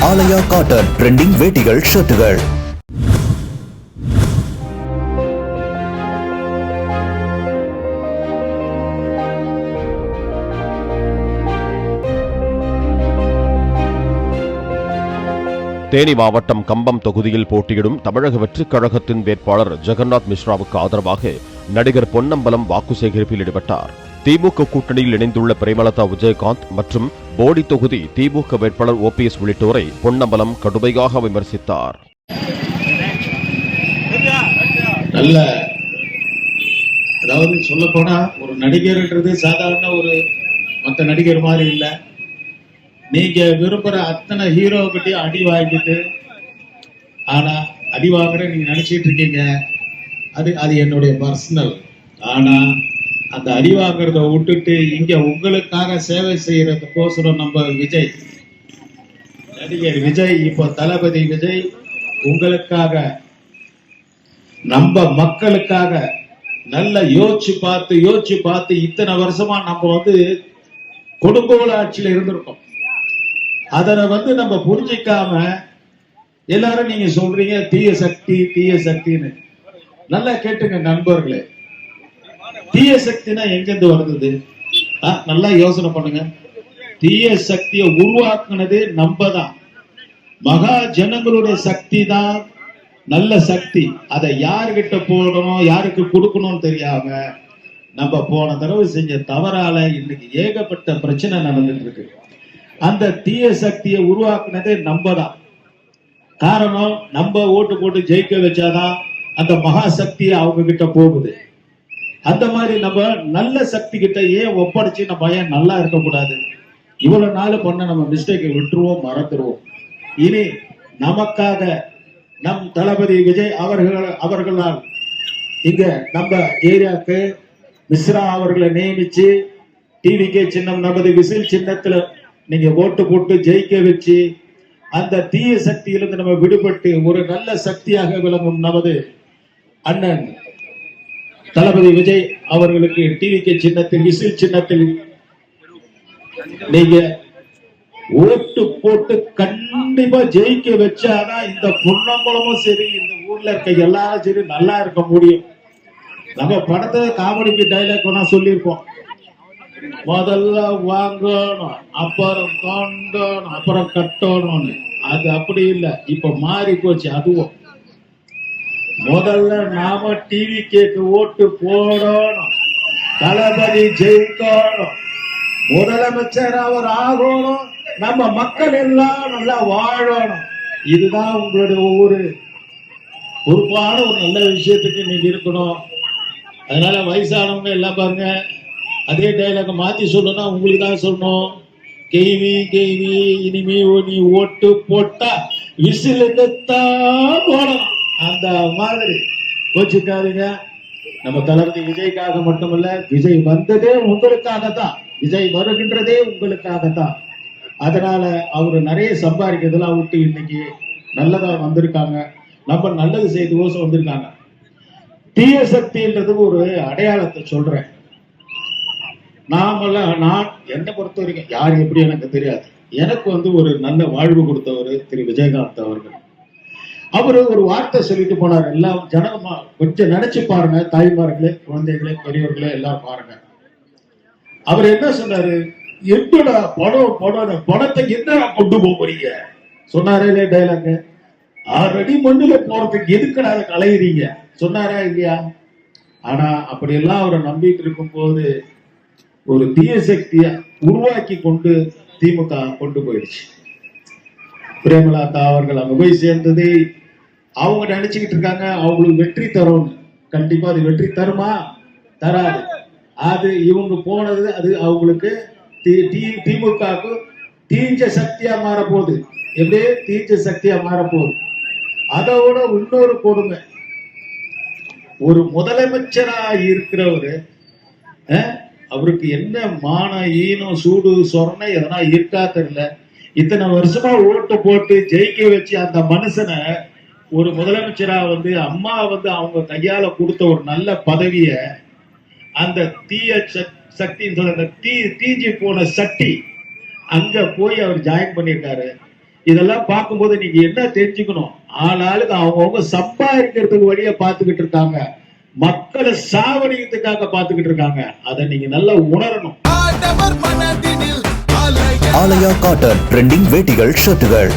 ஆலயா cotton trending வேட்டிகள் ஷர்ட்டுகள். Theni மாவட்டம் கம்பம் தொகுதியில் போட்டியிடும் தமிழக வெற்றிக் கழகத்தின் வேட்பாளர் ஜெகநாத் மிஸ்ராவுக்கு ஆதரவாக நடிகர் பொன்னம்பலம் வாக்கு சேகரிப்பில் ஈடுபட்டார். திமுக கூட்டணியில் இணைந்துள்ள பிரேமலதா விஜயகாந்த் மற்றும் போடி தொகுதி திமுக வேட்பாளர் OPS உள்ளிட்டோரை பொன்னம்பலம் கடுமையாக விமர்சித்தார். நல்ல, அதாவது சொல்ல போனா ஒரு நடிகர்ன்றது சாதாரண ஒரு மற்ற நடிகர் மாதிரி இல்லை. நீங்க விரும்புற அத்தனை ஹீரோ கிட்டயும் அடி வாங்கிட்டு, ஆனா அடி வாங்குற நீங்க நினைச்சிட்டு இருக்கீங்க, அது என்னுடைய பர்சனல். ஆனா அந்த அடி வாங்குறத விட்டுட்டு இங்க உங்களுக்காக சேவை செய்யறதுக்கோசரம் நம்ம விஜய், நடிகர் விஜய், இப்போ தளபதி விஜய் உங்களுக்காக, நம்ம மக்களுக்காக நல்ல யோசிச்சு பார்த்து இத்தனை வருஷமா நம்ம கொடுங்கோல ஆட்சியில இருந்திருக்கோம். அதனை நம்ம புரிஞ்சிக்காம எல்லாரும் நீங்க சொல்றீங்க தீய சக்தின்னு. நல்லா கேட்டுங்க நண்பர்களே, தீய சக்தினா எங்கிருந்து வருது? நல்லா யோசனை பண்ணுங்க. தீய சக்தியை உருவாக்குனது நம்ம தான். மகா ஜனங்களுடைய சக்தி தான் நல்ல சக்தி. அதை யாருகிட்ட போடணும், யாருக்கு கொடுக்கணும்னு தெரியாம நம்ம போன தடவை செஞ்ச தவறால இன்னைக்கு ஏகப்பட்ட பிரச்சனை நடந்துட்டு இருக்கு. அந்த தீய சக்தியை உருவாக்குனதே நம்ம தான். காரணம், நம்ம ஓட்டு போட்டு ஜெயிக்க வச்சாதான் அந்த மகா சக்தி அவங்க கிட்ட போகுது. அந்த மாதிரி நம்ம நல்ல சக்தி கிட்ட ஏன் ஒப்படைச்சு நம்ம ஏன் நல்லா இருக்கக்கூடாது? இவ்வளவு நாள் பண்ண நம்ம மிஸ்டேக்கை விட்டுருவோம், மறந்துடுவோம். இனி நமக்காக நம் தளபதி விஜய் அவர்களால் இங்க நம்ம ஏரியாவுக்கு மிஸ்ரா அவர்களை நியமிச்சு TVK சின்னம் நமது விசில் சின்னத்துல நீங்க ஓட்டு போட்டு ஜெயிக்க வச்சு அந்த தீய சக்தியிலிருந்து நம்ம விடுபட்டு ஒரு நல்ல சக்தியாக விளங்கும் நமது அண்ணன் தளபதி விஜய் அவர்களுக்கு TVK சின்னத்தில் விசில் சின்னத்தில் நீங்க ஓட்டு போட்டு கண்டிப்பா ஜெயிக்க வச்சாதான் இந்த பொன்னம்பலமும் சரி, இந்த ஊர்ல இருக்க எல்லாரும் சரி நல்லா இருக்க முடியும். நம்ம படத்தை காமெடிக்கு டைலாக் வேணா சொல்லியிருப்போம். முதல்ல வாங்கணும், அப்புறம் தோண்டணும், அப்புறம் கட்டணும். அது அப்படி இல்லை, இப்ப மாறி போச்சு. அதுவும் முதல்ல நாம TVKக்கு ஓட்டு போடணும், தளபதி ஜெயிக்கணும், முதலமைச்சர் அவர் ஆகணும், நம்ம மக்கள் எல்லாம் நல்லா வாழணும். இதுதான் உங்களுடைய ஒவ்வொரு பொறுப்பான ஒரு நல்ல விஷயத்துக்கு நீங்க இருக்கணும். அதனால வயசானவங்க எல்லாம் பாருங்க, அதே டைலாக மாத்தி சொல்லணும், உங்களுக்கு தான் சொல்லணும். கேவி இனிமே நீ ஓட்டு போட்டா விசிலுக்குத்தான் போடணும். அந்த மாதிரி கோச்சிக்காதீங்க. நம்ம தளபதி விஜய்க்காக மட்டுமல்ல, விஜய் வந்ததே உங்களுக்காகத்தான், விஜய் வருகின்றதே உங்களுக்காகத்தான். அதனால அவரு நிறைய சம்பாதிக்கிறதெல்லாம் விட்டு இன்னைக்கு நல்லதா வந்திருக்காங்க, நம்ம நல்லது செய்து கோசம் வந்திருக்காங்க. தீய சக்தின்றதுக்கு ஒரு அடையாளத்தை சொல்றேன். நான் என்னை பொறுத்த வரைக்கும் யார் எப்படி எனக்கு தெரியாது. எனக்கு ஒரு நல்ல வாழ்வு கொடுத்தவர் திரு விஜயகாந்த் அவர்கள். அவரு ஒரு வார்த்தை சொல்லிட்டு போனார். எல்லாம் ஜனமா கொஞ்சம் நினைச்சு பாருங்க, தாய்மார்களே, குழந்தைகளே, பெரியவர்களே எல்லாரும் பாருங்க. அவர் என்ன சொன்னாரு? என்னடா பணத்தை என்ன கொண்டு போறீங்க சொன்னாரே இல்லையா டைலாக்? ஆல்ரெடி மண்ணுல போறதுக்கு எதுக்கடா அதை கலையிறீங்க சொன்னாரா இல்லையா? ஆனா அப்படியெல்லாம் அவரை நம்பிட்டு இருக்கும் போது ஒரு தீய சக்தியை உருவாக்கி கொண்டு திமுக கொண்டு போயிடுச்சு. பிரேமலதா அவர்கள் அங்க போய் சேர்ந்தது அவங்க நினைச்சுக்கிட்டு இருக்காங்க அவங்களுக்கு வெற்றி தரும். கண்டிப்பா அது வெற்றி தருமா? தராது. அது இவங்க போனது அது அவங்களுக்கு திமுகவுக்கு தீஞ்ச சக்தியா மாறப்போகுது. எப்படியே தீஞ்ச சக்தியா மாறப்போகுது. அதோட இன்னொரு கொடுமை, ஒரு முதலமைச்சரா இருக்கிறவரு அவருக்கு என்ன மான ஈனம் சூடு சொரணை எதனா இருக்கா தெரியல. இத்தனை வருஷமா ஓட்டு போட்டு ஜெயிக்க வச்சு அந்த மனுஷனை ஒரு முதலமைச்சரா அம்மா அவங்க கையால கொடுத்த ஒரு நல்ல பதவிய அந்த தீய சக்தின்னு சொல்ற தீஞ்சி போன சக்தி அங்க போய் அவர் ஜாயின் பண்ணிருக்காரு. இதெல்லாம் பார்க்கும்போது நீங்க என்ன தெரிஞ்சுக்கணும், ஆளாளுக்கு அவங்கவுங்க சம்பாதிக்கிறதுக்கு வழிய பார்த்துக்கிட்டு இருக்காங்க, மக்களை சாவடிக்கிறதுக்காக பார்த்துக்கிட்டு இருக்காங்க. அதை நீங்க நல்லா உணரணும். ஆலயா காட்டன் ட்ரெண்டிங் வேட்டிகள் ஷர்ட்டுகள்